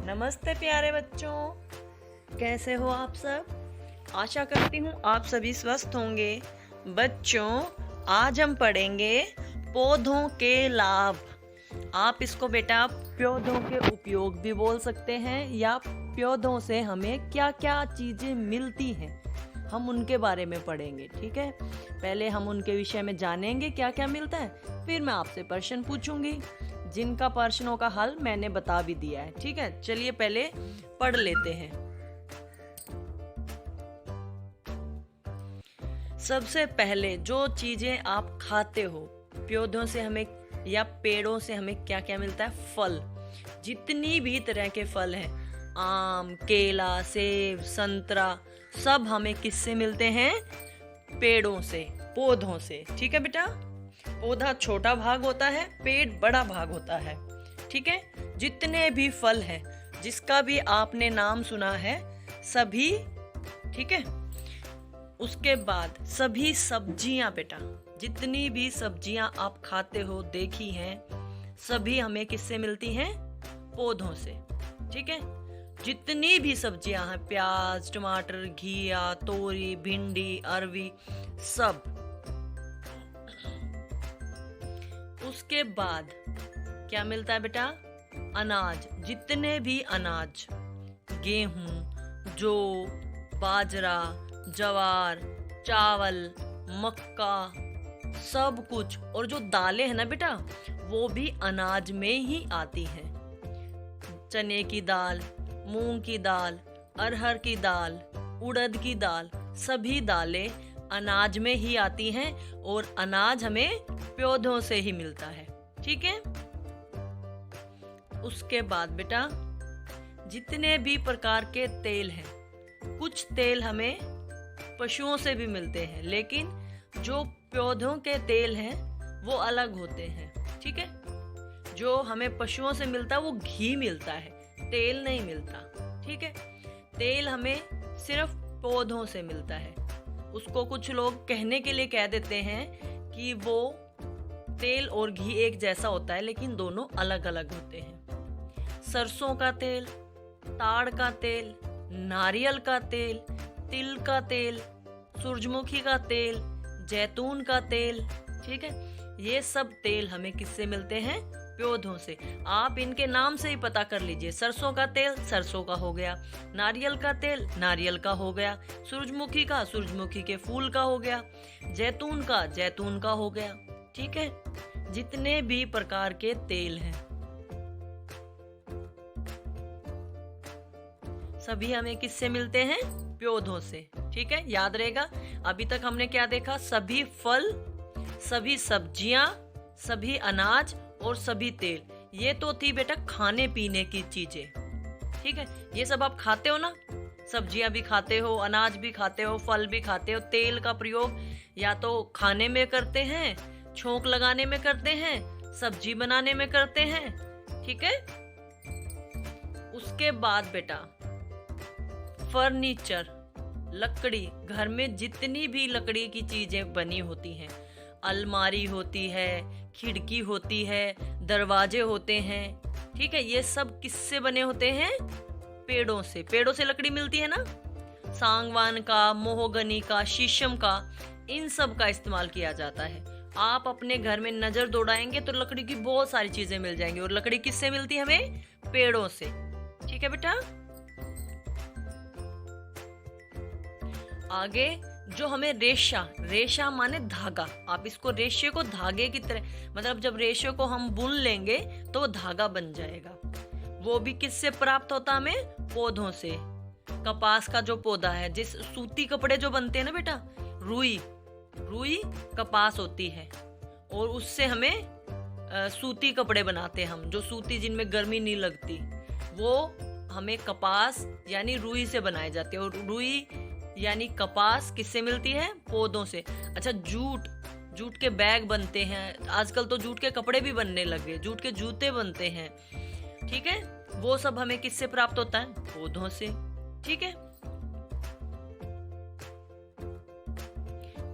नमस्ते प्यारे बच्चों, कैसे हो आप सब। आशा करती हूँ आप सभी स्वस्थ होंगे। बच्चों, आज हम पढ़ेंगे पौधों के लाभ। आप इसको बेटा पौधों के उपयोग भी बोल सकते हैं या पौधों से हमें क्या क्या चीजें मिलती हैं, हम उनके बारे में पढ़ेंगे। ठीक है, पहले हम उनके विषय में जानेंगे क्या क्या मिलता है, फिर मैं आपसे प्रश्न पूछूंगी जिनका प्रश्नों का हल मैंने बता भी दिया है। ठीक है, चलिए पहले पढ़ लेते हैं। सबसे पहले जो चीजें आप खाते हो, पौधों से हमें या पेड़ों से हमें क्या क्या मिलता है। फल, जितनी भी तरह के फल हैं, आम, केला, सेब, संतरा, सब हमें किससे मिलते हैं? पेड़ों से, पौधों से। ठीक है बेटा, पौधा छोटा भाग होता है, पेड़ बड़ा भाग होता है। ठीक है, जितने भी फल हैं, जिसका भी आपने नाम सुना है, सभी। ठीक है, उसके बाद सभी सब्जियां बेटा, जितनी भी सब्जियां आप खाते हो देखी हैं, सभी हमें किससे मिलती हैं? पौधों से। ठीक है, जितनी भी सब्जियां हैं, प्याज, टमाटर, घिया, तोरी, भिंडी, अरवी, सब। उसके बाद क्या मिलता है बेटा? अनाज, जितने भी अनाज, गेहूं, जौ, बाजरा, जवार, चावल, मक्का, सब कुछ। और जो दालें हैं ना बेटा, वो भी अनाज में ही आती हैं। चने की दाल, मूंग की दाल, अरहर की दाल, उड़द की दाल, सभी दालें अनाज में ही आती हैं और अनाज हमें पौधों से ही मिलता है। ठीक है, उसके बाद बेटा जितने भी प्रकार के तेल हैं, कुछ तेल हमें पशुओं से भी मिलते हैं, लेकिन जो पौधों के तेल हैं वो अलग होते हैं। ठीक है, जो हमें पशुओं से मिलता है वो घी मिलता है, तेल नहीं मिलता। ठीक है, तेल हमें सिर्फ पौधों से मिलता है। उसको कुछ लोग कहने के लिए कह देते हैं कि वो तेल और घी एक जैसा होता है, लेकिन दोनों अलग अलग होते हैं। सरसों का तेल, ताड़ का तेल, नारियल का तेल, तिल का तेल, सूरजमुखी का तेल, जैतून का तेल। ठीक है, ये सब तेल हमें किससे मिलते हैं? पौधों से। आप इनके नाम से ही पता कर लीजिए। सरसों का तेल सरसों का हो गया, नारियल का तेल नारियल का हो गया, सूरजमुखी का सूरजमुखी के फूल का हो गया, जैतून का जैतून का हो गया। ठीक है, जितने भी प्रकार के तेल हैं, सभी हमें किससे मिलते हैं? पौधों से। ठीक है, याद रहेगा। अभी तक हमने क्या देखा? सभी फल, सभी सब्जियां, सभी अनाज और सभी तेल। ये तो थी बेटा खाने पीने की चीजें। ठीक है, ये सब आप खाते हो ना, सब्जियां भी खाते हो, अनाज भी खाते हो, फल भी खाते हो। तेल का प्रयोग या तो खाने में करते हैं, छोंक लगाने में करते हैं, सब्जी बनाने में करते हैं। ठीक है, उसके बाद बेटा फर्नीचर, लकड़ी, घर में जितनी भी लकड़ी की चीजें बनी होती हैं, अलमारी होती है, खिड़की होती है, दरवाजे होते हैं। ठीक है, ये सब किससे बने होते हैं? पेड़ों से। पेड़ों से लकड़ी मिलती है ना, सागवान का, मोहगनी का, शीशम का, इन सब का इस्तेमाल किया जाता है। आप अपने घर में नजर दौड़ाएंगे तो लकड़ी की बहुत सारी चीजें मिल जाएंगी, और लकड़ी किससे मिलती है हमें? पेड़ों से। ठीक है बेटा, आगे जो हमें रेशा, रेशा माने धागा, आप इसको रेशे को धागे की तरह, मतलब जब रेशे को हम बुन लेंगे तो वो धागा बन जाएगा। वो भी किससे प्राप्त होता हमें? पौधों से। कपास का जो पौधा है, जिस सूती कपड़े जो बनते हैं ना बेटा, रुई, रुई कपास होती है, और उससे हमें सूती कपड़े बनाते हैं हम, जो सूती, जिनमें गर्मी नहीं लगती, वो हमें कपास यानी रुई से बनाए जाते हैं। और रुई यानी कपास किससे मिलती है? पौधों से। अच्छा, जूट, जूट के बैग बनते हैं, आजकल तो जूट के कपड़े भी बनने लगे, जूट के जूते बनते हैं। ठीक है, वो सब हमें किससे प्राप्त होता है? पौधों से। ठीक है,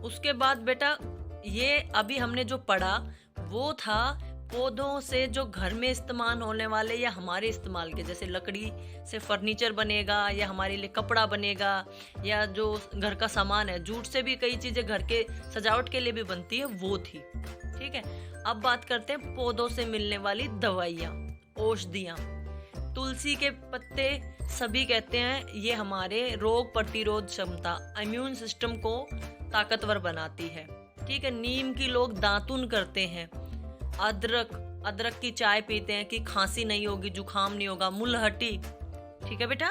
उसके बाद बेटा ये अभी हमने जो पढ़ा वो था पौधों से जो घर में इस्तेमाल होने वाले या हमारे इस्तेमाल के, जैसे लकड़ी से फर्नीचर बनेगा या हमारे लिए कपड़ा बनेगा या जो घर का सामान है, जूट से भी कई चीजें घर के सजावट के लिए भी बनती है, वो थी। ठीक है, अब बात करते हैं पौधों से मिलने वाली दवाइयाँ, औषधियाँ। तुलसी के पत्ते सभी कहते हैं ये हमारे रोग प्रतिरोध क्षमता, इम्यून सिस्टम को ताकतवर बनाती है। ठीक है, नीम की लोग दातुन करते हैं। अदरक की चाय पीते हैं कि खांसी नहीं होगी, जुकाम नहीं होगा। मुलहटी, ठीक है बेटा,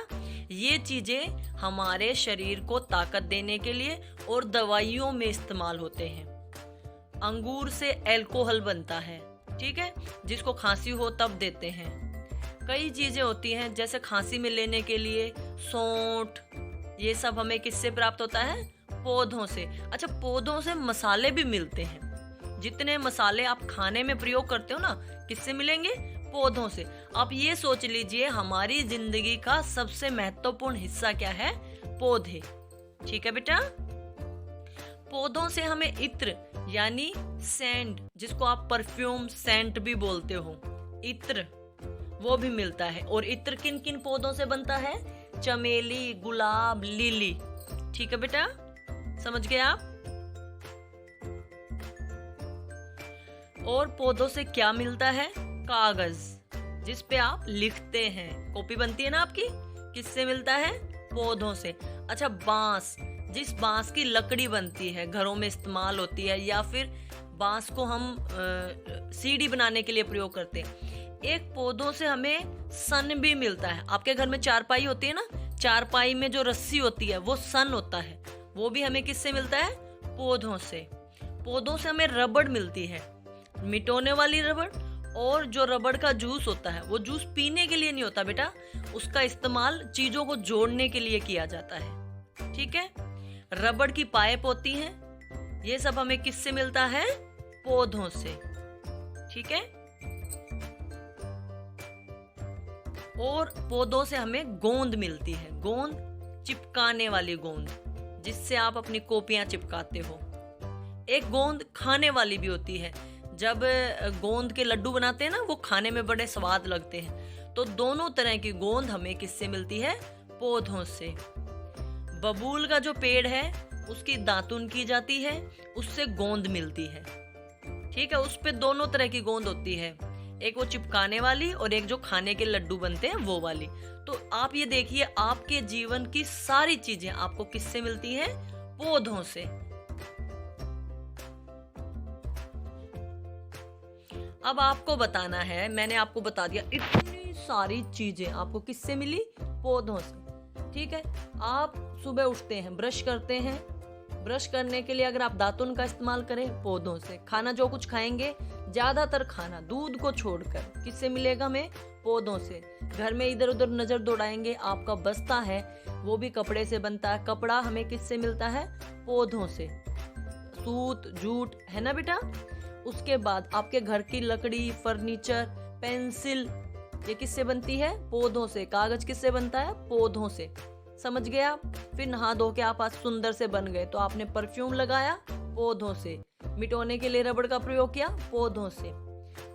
ये चीजें हमारे शरीर को ताकत देने के लिए और दवाइयों में इस्तेमाल होते हैं। अंगूर से अल्कोहल बनता है, ठीक है, जिसको खांसी हो तब देते हैं। कई चीजें होती हैं जैसे खांसी में लेने के लिए सौंठ, ये सब हमें किससे प्राप्त होता है? पौधों से। अच्छा, पौधों से मसाले भी मिलते हैं। जितने मसाले आप खाने में प्रयोग करते हो ना, किससे मिलेंगे? पौधों से। आप ये सोच लीजिए हमारी जिंदगी का सबसे महत्वपूर्ण हिस्सा क्या है? पौधे। ठीक है बेटा, पौधों से हमें इत्र यानी सेंट, जिसको आप परफ्यूम सेंट भी बोलते हो, इत्र, वो भी मिलता है। और इत्र किन किन पौधों से बनता है? चमेली, गुलाब, लिली। ठीक है बेटा, समझ गए आप? और पौधों से क्या मिलता है? कागज, जिस पे आप लिखते हैं, कॉपी बनती है ना आपकी, किससे मिलता है? पौधों से। अच्छा, बांस, जिस बांस की लकड़ी बनती है, घरों में इस्तेमाल होती है, या फिर बांस को हम सीढ़ी बनाने के लिए प्रयोग करते हैं। एक पौधों से हमें सन भी मिलता है। आपके घर में चारपाई होती है ना, चारपाई में जो रस्सी होती है वो सन होता है, वो भी हमें किससे मिलता है? पौधों से। पौधों से हमें रबड़ मिलती है, मिटोने वाली रबड़। और जो रबड़ का जूस होता है, वो जूस पीने के लिए नहीं होता बेटा, उसका इस्तेमाल चीजों को जोड़ने के लिए किया जाता है। ठीक है, रबड़ की पाइप होती हैं, ये सब हमें किससे मिलता है? पौधों से। ठीक है, और पौधों से हमें गोंद मिलती है, गोंद, चिपकाने वाली गोंद, जिससे आप अपनी कॉपियां चिपकाते हो। एक गोंद खाने वाली भी होती है, जब गोंद के लड्डू बनाते हैं ना, वो खाने में बड़े स्वाद लगते हैं। तो दोनों तरह की गोंद हमें किससे मिलती है? पौधों से। बबूल का जो पेड़ है उसकी दातुन की जाती है, उससे गोंद मिलती है। ठीक है, उस पे दोनों तरह की गोंद होती है, एक वो चिपकाने वाली और एक जो खाने के लड्डू बनते हैं वो वाली। तो आप ये देखिए, आपके जीवन की सारी चीजें आपको किससे मिलती हैं? पौधों से। अब आपको बताना है, मैंने आपको बता दिया इतनी सारी चीजें आपको किससे मिली? पौधों से। ठीक है, आप सुबह उठते हैं, ब्रश करते हैं, ब्रश करने के लिए अगर आप दातुन का इस्तेमाल करें, पौधों से। खाना जो कुछ खाएंगे, ज्यादातर खाना दूध को छोड़कर, किससे मिलेगा हमें? पौधों से। घर में इधर उधर नजर दौड़ाएंगे, आपका बस्ता है वो भी कपड़े से बनता है, कपड़ा हमें किससे मिलता है? पौधों से। सूत, जूट, है ना बेटा? उसके बाद आपके घर की लकड़ी, फर्नीचर, पेंसिल, ये किससे बनती है? पौधों से। कागज किससे बनता है? पौधों से। समझ गए आप? फिर नहा धो के आप आज सुंदर से बन गए, तो आपने परफ्यूम लगाया, पौधों से। मिटाने के लिए रबड़ का प्रयोग किया, पौधों से।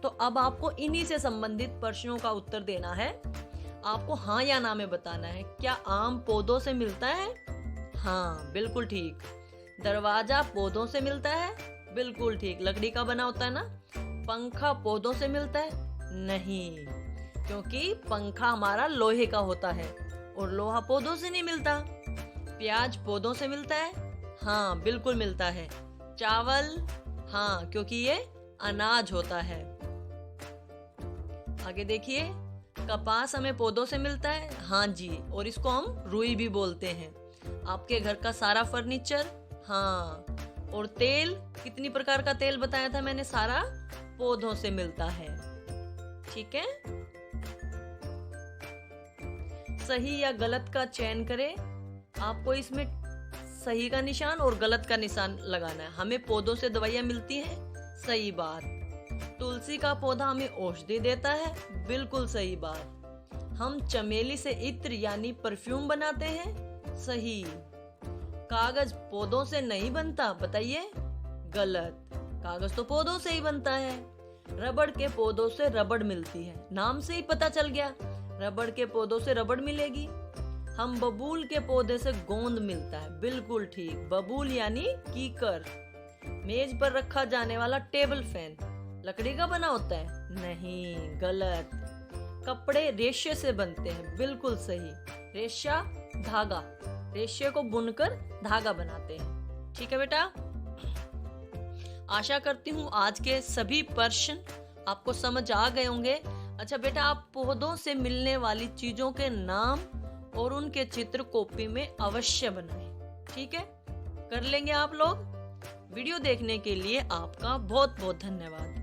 तो अब आपको इन्हीं से संबंधित प्रश्नों का उत्तर देना है। आपको हाँ या ना में बताना है। क्या आम पौधों से मिलता है? हाँ, बिल्कुल ठीक। दरवाजा पौधों से मिलता है? बिल्कुल ठीक। लकड़ी का बना होता है ना। पंखा पौधों से मिलता है? नहीं, क्योंकि पंखा हमारा लोहे का होता है और लोहा पौधों से नहीं मिलता। प्याज पौधों से मिलता है? हाँ, बिल्कुल मिलता है। चावल, हाँ, क्योंकि ये अनाज होता है। आगे देखिए, कपास हमें पौधों से मिलता है? हाँ जी, और इसको हम रुई भी बोलते हैं। आपके घर का सारा फर्नीचर, हाँ। और तेल, कितनी प्रकार का तेल बताया था मैंने? सारा पौधों से मिलता है। ठीक है, सही या गलत का चयन करें। आपको इसमें सही का निशान और गलत का निशान लगाना है। हमें पौधों से दवाइयां मिलती हैं, सही बात। तुलसी का पौधा हमें औषधि देता है, बिल्कुल सही बात। हम चमेली से इत्र यानी परफ्यूम बनाते हैं, सही। कागज पौधों से नहीं बनता, बताइए? गलत। कागज तो पौधों से ही बनता है। रबड़ के पौधों से रबड़ मिलती है, नाम से ही पता चल गया, रबड़ के पौधों से रबड़ मिलेगी। हम बबूल के पौधे से गोंद मिलता है, बिल्कुल ठीक, बबूल यानी कीकर। मेज पर रखा जाने वाला टेबल फैन लकड़ी का बना होता है? नहीं, गलत। कपड़े रेशे से बनते हैं, बिल्कुल सही, रेशा धागा, रेशे को बुनकर धागा बनाते हैं। ठीक है बेटा, आशा करती हूँ आज के सभी प्रश्न आपको समझ आ गए होंगे। अच्छा बेटा, आप पौधों से मिलने वाली चीजों के नाम और उनके चित्र कॉपी में अवश्य बनाएं। ठीक है, कर लेंगे आप लोग। वीडियो देखने के लिए आपका बहुत बहुत धन्यवाद।